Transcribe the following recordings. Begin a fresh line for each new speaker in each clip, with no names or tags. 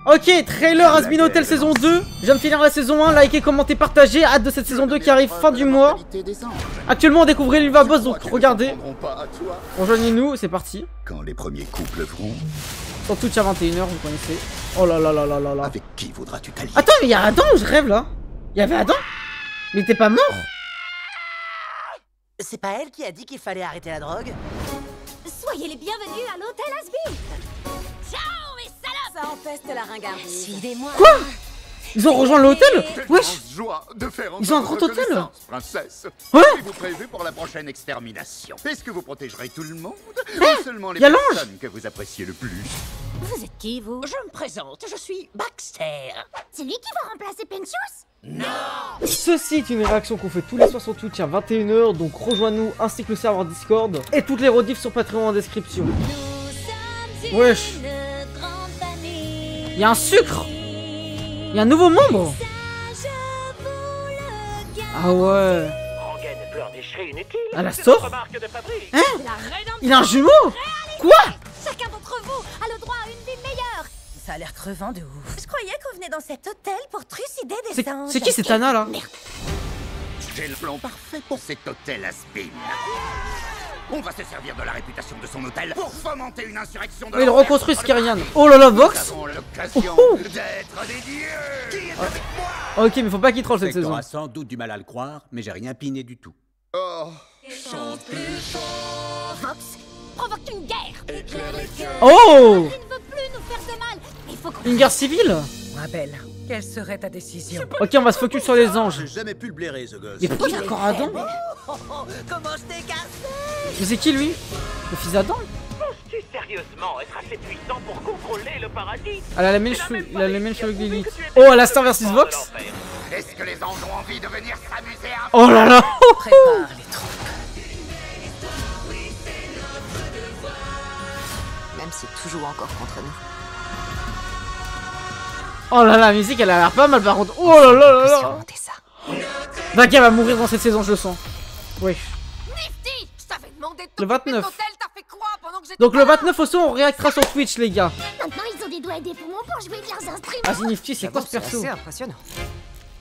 Ok, trailer Hazbin Hotel saison 2. Je viens de finir la saison 1, likez, commentez, partagez. Hâte de cette saison 2 qui arrive fin du mois. Actuellement on découvre l'Ulva Boss, donc regardez. Rejoignez-nous, c'est parti.
Quand les premiers couples leveront,
Sur Twitch à 21h, vous connaissez. Oh là là là là là là.
avec qui voudras-tu t'allier?
Attends, mais y'a Adam ou je rêve là? Y'avait Adam? Mais il était pas mort?
C'est pas elle qui a dit qu'il fallait arrêter la drogue?
Soyez les bienvenus à l'hôtel Hazbin. Ciao, mes salopes. Ça empeste la ringardise.
Suivez-moi.
Quoi? Ils ont rejoint l'hôtel? Wesh!
Joie de faire
Ils ont un grand hôtel?
Princesse.
Ouais!
Qu'avez-vous prévu pour la prochaine extermination? Est-ce que vous protégerez tout le monde?
Hein?
Ou seulement les
Y a l'ange!
personnes que vous appréciez le plus?
Vous êtes qui, vous?
Je me présente, je suis Baxter.
C'est lui qui va remplacer Penchius?
Ceci est une réaction qu'on fait tous les soirs sur Twitch à 21h, donc rejoins-nous ainsi que le serveur Discord et toutes les rediffs sur Patreon en description. Wesh! Y'a un sucre! Y'a un nouveau membre! Ah ouais! À la store? Hein? Il a un jumeau? Quoi?
Chacun d'entre vous a le droit à une vie meilleure.
Ça a l'air crevant de ouf.
Je croyais qu'on venait dans cet hôtel pour trucider des anges.
C'est qui cette Anna là?
J'ai le plan parfait pour cet hôtel Hazbin. On va se servir de la réputation de son hôtel pour fomenter une insurrection de
Il
l'enfer
reconstruit
contre
Skirian.
le
Oh là là,
Nous
Vox!
avons l'occasion
Oh.
d'être des dieux. Qui est avec moi?
Ok, mais faut pas qu'il troll cette
Hector
saison.
a sans doute du mal à le croire, mais j'ai rien piné du tout.
Oh,
Vox provoque une guerre.
Oh!
Il ne veut plus nous faire de mal. Il faut qu'on...
Une guerre civile?
Ma belle, quelle serait ta décision?
Ok, on va se focus sur les anges.
J'ai jamais pu le blairer, ce gosse.
Mais pourquoi il y a encore Adam?
Comment je t'ai cassé?
Mais c'est qui lui? Le fils d'Adam?
Penses-tu sérieusement être assez puissant pour contrôler le paradis?
Elle a les mêmes cheveux, il a les mêmes cheveux que Lilith. Oh, Alastor versus Vox?
est-ce que les anges ont envie de venir s'amuser un
Oh là là!
Prépare les troupes.
Même si tout joue encore contre nous.
Oh là là, la musique elle a l'air pas mal par contre. Oh là là là là!
Surmonter ça.
Vaga va mourir dans cette saison, je le sens. Oui.
Nifty, je t'avais demandé de
Le 29.
t'as fait quoi pendant que j'étais
Donc le 29 aussi on réactera sur Twitch les gars.
Maintenant, ils ont des doigts et des poumons pour jouer de leurs instruments.
Vas-y Nifty, c'est quoi ce perso?
C'est impressionnant.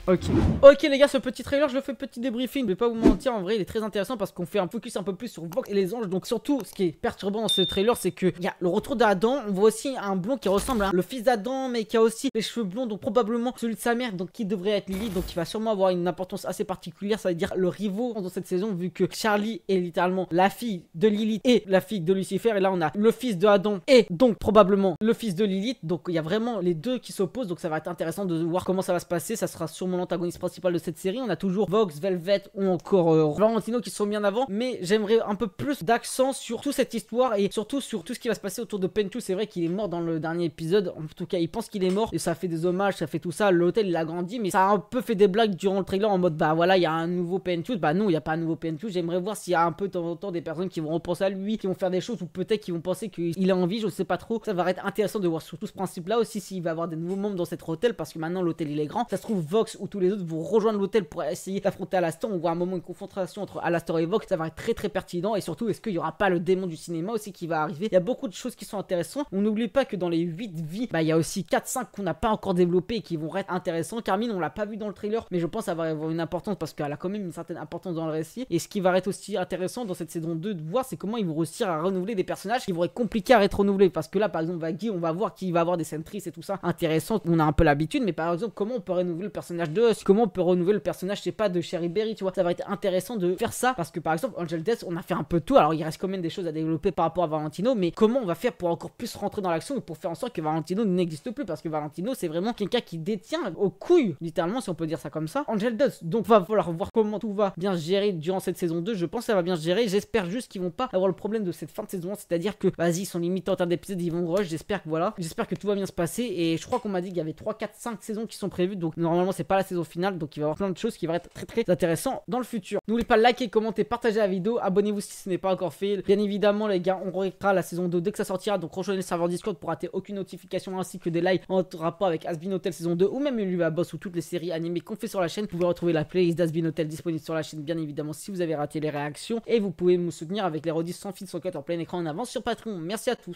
Ok. Ok les gars, ce petit trailer, je le fais petit débriefing. Je vais pas vous mentir, en vrai, il est très intéressant parce qu'on fait un focus un peu plus sur Vox et les anges. Donc surtout, ce qui est perturbant dans ce trailer, c'est que il y a le retour d'Adam. On voit aussi un blond qui ressemble à le fils d'Adam, mais qui a aussi les cheveux blonds, donc probablement celui de sa mère, donc qui devrait être Lily, donc qui va sûrement avoir une importance assez particulière. Ça veut dire le rivaux dans cette saison, vu que Charlie est littéralement la fille de Lilith et la fille de Lucifer. Et là, on a le fils de Adam et donc probablement le fils de Lilith. Donc il y a vraiment les deux qui s'opposent. Donc ça va être intéressant de voir comment ça va se passer. Ça sera sûrement l'antagoniste principal de cette série. On a toujours Vox, Velvet ou encore Valentino qui sont mis en avant, mais j'aimerais un peu plus d'accent sur toute cette histoire et surtout sur tout ce qui va se passer autour de Penchu. C'est vrai qu'il est mort dans le dernier épisode, en tout cas il pense qu'il est mort et ça fait des hommages, ça fait tout ça, l'hôtel il a grandi, mais ça a un peu fait des blagues durant le trailer en mode bah voilà il y a un nouveau Penchu, bah non il n'y a pas un nouveau Penchu. J'aimerais voir s'il y a un peu de temps en temps des personnes qui vont repenser à lui, qui vont faire des choses ou peut-être qui vont penser qu'il a envie, je sais pas trop. Ça va être intéressant de voir surtout ce principe là aussi, s'il va y avoir des nouveaux membres dans cet hôtel, parce que maintenant l'hôtel il est grand, ça se trouve Vox ou tous les autres vont rejoindre l'hôtel pour essayer d'affronter Alastor. On voit un moment une confrontation entre Alastor et Vox, ça va être très pertinent. Et surtout, est-ce qu'il y aura pas le démon du cinéma aussi qui va arriver? Il y a beaucoup de choses qui sont intéressantes. On n'oublie pas que dans les 8 vies, bah il y a aussi 4-5 qu'on n'a pas encore développé et qui vont être intéressants. Carmine, on l'a pas vu dans le trailer, mais je pense que ça va avoir une importance parce qu'elle a quand même une certaine importance dans le récit. Et ce qui va être aussi intéressant dans cette saison 2 de voir, c'est comment ils vont réussir à renouveler des personnages qui vont être compliqués à être renouvelés. Parce que là, par exemple, Vaggy, on va voir qu'il va avoir des scènes tristes et tout ça intéressantes. On a un peu l'habitude, mais par exemple, comment on peut renouveler le personnage de Husk, comment on peut renouveler le personnage, je sais pas, de Cherry Berry, tu vois. Ça va être intéressant de faire ça parce que par exemple, Angel Death, on a fait un peu tout. Alors il reste quand même des choses à développer par rapport à Valentino, mais comment on va faire pour encore plus rentrer dans l'action et pour faire en sorte que Valentino n'existe plus, parce que Valentino c'est vraiment quelqu'un qui détient aux couilles, littéralement, si on peut dire ça comme ça, Angel Death. Donc va falloir voir comment tout va bien se gérer durant cette saison 2. Je pense que ça va bien se gérer. J'espère juste qu'ils vont pas avoir le problème de cette fin de saison 1, c'est-à-dire que vas-y, ils sont limités en termes d'épisodes, ils vont rush. J'espère que voilà, j'espère que tout va bien se passer. Et je crois qu'on m'a dit qu'il y avait 3, 4, 5 saisons qui sont prévues, donc normalement c'est pas la saison finale, donc il va y avoir plein de choses qui vont être très intéressant dans le futur. N'oubliez pas de liker, commenter, partager la vidéo, abonnez-vous si ce n'est pas encore fait. Bien évidemment les gars, on réécritera la saison 2 dès que ça sortira, donc rejoignez le serveur Discord pour rater aucune notification ainsi que des lives en rapport avec Hazbin Hotel saison 2 ou même Ulva Boss ou toutes les séries animées qu'on fait sur la chaîne. Vous pouvez retrouver la playlist d'Hazbin Hotel disponible sur la chaîne bien évidemment si vous avez raté les réactions, et vous pouvez me soutenir avec les rediffs sans fil sans cut en plein écran en avance sur Patreon. Merci à tous.